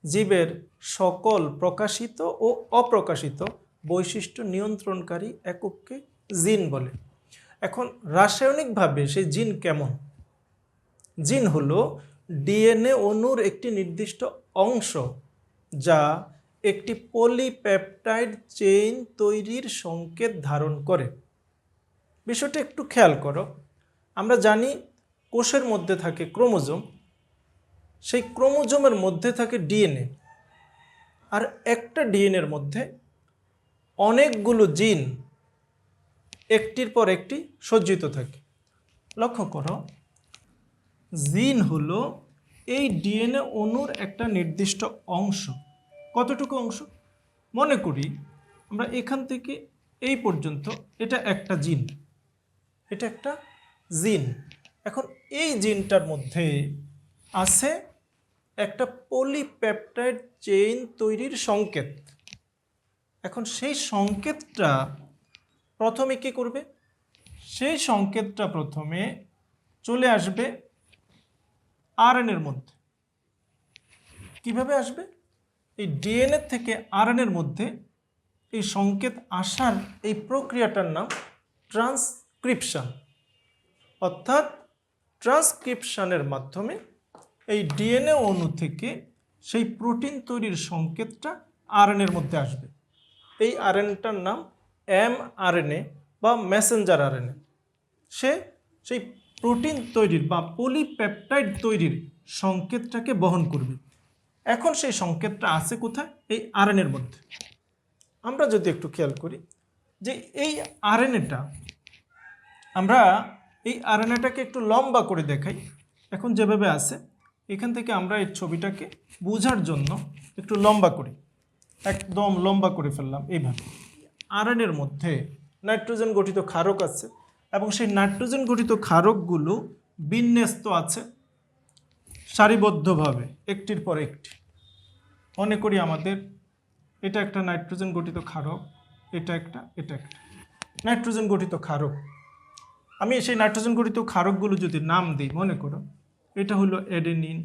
জীবের সকল প্রকাশিত ও অপ্রকাশিত বৈশিষ্ট্য নিয়ন্ত্রণকারী একককে জিন বলে। এখন রাসায়নিকভাবে সেই জিন কেমন? জিন হলো ডিএনএ অণুর একটি নির্দিষ্ট অংশ যা একটি পলিপেপটাইড চেইন তৈরির সংকেত ধারণ করে। বিষয়টা একটু খেয়াল করো। আমরা জানি কোষের মধ্যে থাকে ক্রোমোজোম, সেই ক্রোমোজোমের মধ্যে থাকে ডিএনএ, আর একটা ডিএনএর মধ্যে অনেকগুলো জিন একটির পর একটি সজ্জিত থাকে। লক্ষ্য করো, জিন হলো এই ডিএনএ অণুর একটা নির্দিষ্ট অংশ। কতটুকু অংশ? মনে করি আমরা এখান থেকে এই পর্যন্ত এটা একটা জিন, এটা একটা জিন। এখন এই জিনটার মধ্যে আছে একটা পলিপেপটাইড চেইন তৈরির সংকেত। এখন সেই সংকেতটা প্রথমে কি করবে? সেই সংকেতটা প্রথমে চলে আসবে আরএনএর মধ্যে। কিভাবে আসবে? এই ডিএনএ থেকে আরএনএর মধ্যে এই সংকেত আসার এই প্রক্রিয়াটার নাম ট্রান্সক্রিপশন। অর্থাৎ ট্রান্সক্রিপশনের মাধ্যমে এই ডিএনএ অণু থেকে সেই প্রোটিন তৈরির সংকেতটা আরএনএর মধ্যে আসবে। এই আরএনএটার নাম এমআরএনএ বা মেসেঞ্জার আরএনএ। সে সেই প্রোটিন তৈরির বা পলিপেপটাইড তৈরির সংকেতটাকে বহন করবে। এখন সেই সংকেতটা আছে কোথায়? এই আরএনএর মধ্যে। আমরা যদি একটু খেয়াল করি যে এই আরএনএটা, আমরা এই আরএনএটাকে একটু লম্বা করে দেখাই। এখন যেভাবে আছে, এখান থেকে আমরা এই ছবিটাকে বোঝার জন্য একটু লম্বা করি, একদম লম্বা করে ফেললাম এইভাবে। আরএনএর মধ্যে নাইট্রোজেন গঠিত ক্ষারক আছে এবং সেই নাইট্রোজেন গঠিত ক্ষারকগুলো বিন্যস্ত আছে সারিবদ্ধভাবে একটির পর একটি। মনে করি আমাদের এটা একটা নাইট্রোজেন গঠিত ক্ষারক, এটা একটা নাইট্রোজেন গঠিত ক্ষারক। আমি সেই নাইট্রোজেন গঠিত ক্ষারকগুলো যদি নাম দিই, মনে করো এটা হলো অ্যাডেনিন,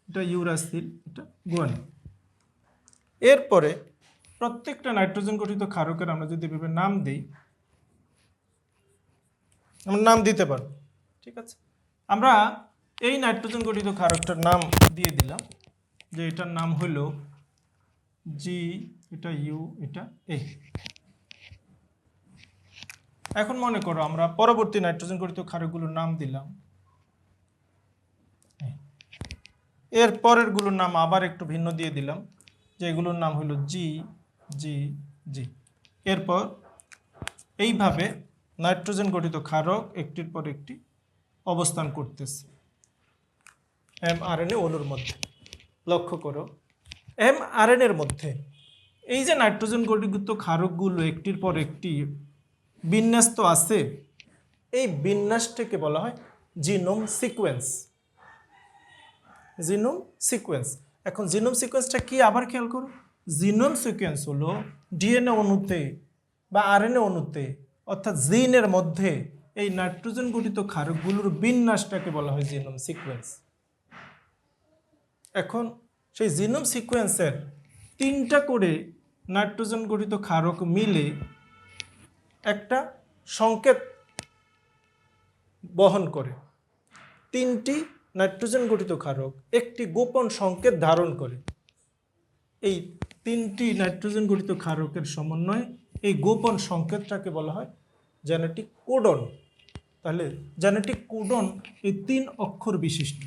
এটা ইউরাসিল, এটা গুয়ানিন। এরপরে প্রত্যেকটা নাইট্রোজেন গঠিত ক্ষারকের আমরা যদি এভাবে নাম দিই, আমরা নাম দিতে পারব। ঠিক আছে, আমরা এই নাইট্রোজেন গঠিত ক্ষারকটার নাম দিয়ে দিলাম যে এটার নাম হলো জি, এটা ইউ, এটা এ। এখন মনে করো আমরা পরবর্তী নাইট্রোজেন গঠিত ক্ষারকগুলোর নাম দিলাম, এর পরের গুলোর নাম আবার একটু ভিন্ন দিয়ে দিলাম, যে এগুলোর নাম হলো জি জি জি। এরপর এইভাবে নাইট্রোজেন গঠিত ক্ষারক একটির পর একটি অবস্থান করতেছে এমআরএনএ অণুর মধ্যে। লক্ষ্য করো, এমআরএনএর মধ্যে এই যে নাইট্রোজেন গঠিত ক্ষারকগুলো একটির পর একটি বিন্যস্ত আছে, এই বিন্যাসটাকে বলা হয় জিনোম সিকোয়েন্স। Genome sequence. এখন জিনোম সিকোয়েন্সটা কি আবার খেয়াল করো। জিনোম সিকোয়েন্স হলো ডিএনএ অণুতে বা আরএনএ অণুতে অর্থাৎ জিনের মধ্যে এই নাইট্রোজেন গঠিত ক্ষারকগুলোর বিন্যাসটাকে বলা হয় জিনোম সিকোয়েন্স। এখন সেই জিনোম সিকোয়েন্সের 3টা করে নাইট্রোজেন গঠিত ক্ষারক মিলে একটা সংকেত বহন করে। 3টি নাইট্রোজেন গঠিত ক্ষারক একটি গোপন সংকেত ধারণ করে। এই 3টি নাইট্রোজেন গঠিত ক্ষারকের সমন্বয়ে এই গোপন সংকেতটাকে বলা হয় জেনেটিক কোডন। তাহলে জেনেটিক কোডন এই 3 অক্ষর বিশিষ্ট।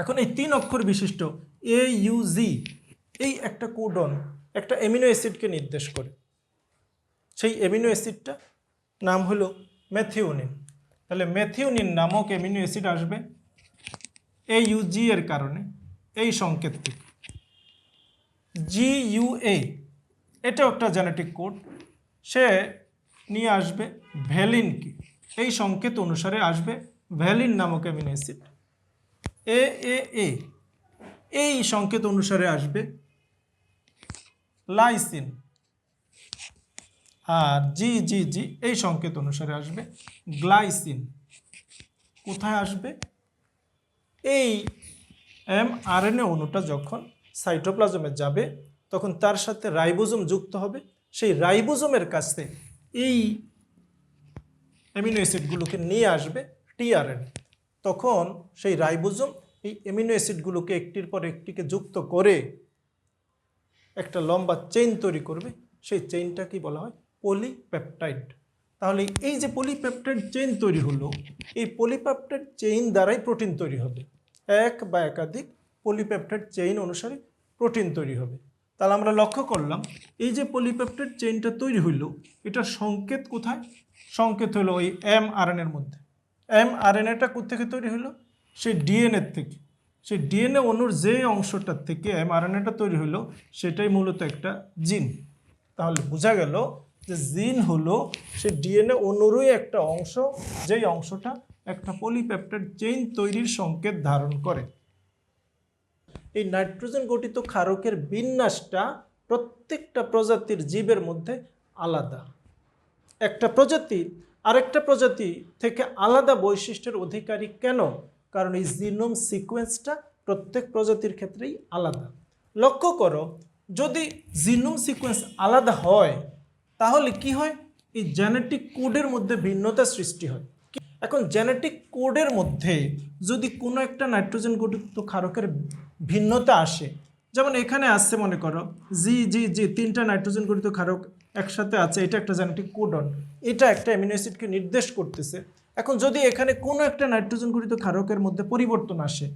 এখন এই 3 অক্ষর বিশিষ্ট AUG, এই একটা কোডন একটা অ্যামিনো অ্যাসিডকে নির্দেশ করে। সেই অ্যামিনো অ্যাসিডটা নাম হলো ম্যাথিওনিন। তাহলে ম্যাথিওনিন নামক অ্যামিনো অ্যাসিড আসবে AUG এর কারণে এই সংকেত থেকে। GUA, এটাও একটা জেনেটিক কোড, সে নিয়ে আসবে ভ্যালিনকে। এই সংকেত অনুসারে আসবে ভ্যালিন নামক অ্যামিনো অ্যাসিড। AAA, এই সংকেত অনুসারে আসবে লাইসিন। আর GGG, এই সংকেত অনুসারে আসবে গ্লাইসিন। কোথায় আসবে? এই এমআরএনএ অণুটা যখন সাইটোপ্লাজমে যাবে তখন তার সাথে রাইবোজোম যুক্ত হবে। সেই রাইবোজোমের কাছে এই অ্যামিনো অ্যাসিডগুলোকে নিয়ে আসবে টিআরএনএ। তখন সেই রাইবোজোম এই অ্যামিনো অ্যাসিডগুলোকে একটির পর একটিকে যুক্ত করে একটা লম্বা চেইন তৈরি করবে। সেই চেইনটা কি বলা হয়? পলিপেপটাইড। তাহলে এই যে পলিপেপটাইড চেইন তৈরি হলো, এই পলিপেপটাইড চেইন দ্বারাই প্রোটিন তৈরি হবে। এক বা একাধিক পলিপেপটাইড চেইন অনুসারে প্রোটিন তৈরি হবে। তাহলে আমরা লক্ষ্য করলাম এই যে পলিপেপটাইড চেইনটা তৈরি হইল, এটার সংকেত কোথায়? সংকেত হলো ওই এমআরএনএর মধ্যে। এমআরএনএটা কোত্থেকে তৈরি হলো? সেই ডিএনএর থেকে। সেই ডিএনএ অণুর যে অংশটার থেকে এমআরএনএটা তৈরি হলো সেটাই মূলত একটা জিন। তাহলে বোঝা গেল যে জিন হলো সে ডিএনএ অণুরই একটা অংশ, যেই অংশটা একটা পলিপেপটাইড চেইন তৈরির সংকেত ধারণ করে। এই নাইট্রোজেন গঠিত ক্ষারকের বিন্যাসটা প্রত্যেকটা প্রজাতির জীবের মধ্যে আলাদা। একটা প্রজাতি আরেকটা প্রজাতি থেকে আলাদা বৈশিষ্ট্যের অধিকারী কেন? কারণ এই জিনোম সিকোয়েন্সটা প্রত্যেক প্রজাতির ক্ষেত্রেই আলাদা। লক্ষ্য করো, যদি জিনোম সিকোয়েন্স আলাদা হয় তাহলে কি হয়? এই জেনেটিক কোডের মধ্যে ভিন্নতা সৃষ্টি হয়। এখন জেনেটিক কোডের মধ্যে যদি কোনো একটা নাইট্রোজেন গঠিত ক্ষারকের ভিন্নতা আসে, যেমন এখানে আসছে মনে করো জি জি জি, 3টা নাইট্রোজেন গঠিত ক্ষারক একসাথে আছে, এটা একটা জেনেটিক কোডন, এটা একটা অ্যামিনো অ্যাসিডকে নির্দেশ করতেছে। এখন যদি এখানে কোনো একটা নাইট্রোজেন গঠিত ক্ষারকের মধ্যে পরিবর্তন আসে,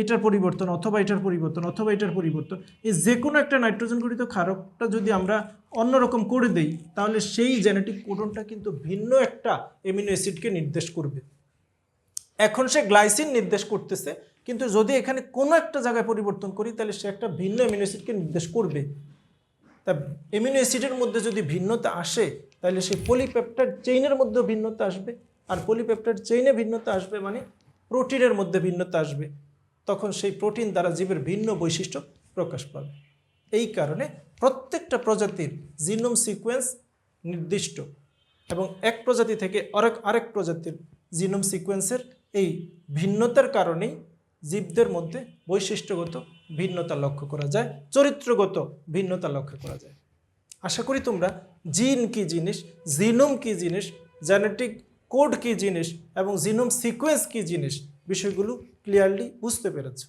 এটার পরিবর্তন অথবা এটার পরিবর্তন অথবা এটার পরিবর্তন, এই যে কোনো একটা নাইট্রোজেন গঠিত ক্ষারকটা যদি আমরা অন্যরকম করে দেই তাহলে সেই জেনেটিক কোডনটা কিন্তু ভিন্ন একটা অ্যামিনো অ্যাসিডকে নির্দেশ করবে। এখন সে গ্লাইসিন নির্দেশ করতেছে, কিন্তু যদি এখানে কোনো একটা জায়গায় পরিবর্তন করি তাহলে সে একটা ভিন্ন অ্যামিনো অ্যাসিডকে নির্দেশ করবে। তা অ্যামিনো অ্যাসিডের মধ্যে যদি ভিন্নতা আসে তাহলে সেই পলিপেপটাইড চেইনের মধ্যেও ভিন্নতা আসবে, আর পলিপেপটাইড চেইনে ভিন্নতা আসবে মানে প্রোটিনের মধ্যে ভিন্নতা আসবে। তখন সেই প্রোটিন দ্বারা জীবের ভিন্ন বৈশিষ্ট্য প্রকাশ পাবে। এই কারণে প্রত্যেকটা প্রজাতির জিনোম সিকোয়েন্স নির্দিষ্ট, এবং এক প্রজাতি থেকে আরেক প্রজাতির জিনোম সিকোয়েন্সের এই ভিন্নতার কারণেই জীবদের মধ্যে বৈশিষ্ট্যগত ভিন্নতা লক্ষ্য করা যায়, চরিত্রগত ভিন্নতা লক্ষ্য করা যায়। আশা করি তোমরা জিন কি জিনিস, জিনোম কি জিনিস, জেনেটিক কোড কি জিনিস এবং জিনোম সিকোয়েন্স কি জিনিস বিষয়গুলো ক্লিয়ারলি বুঝতে পেরেছো।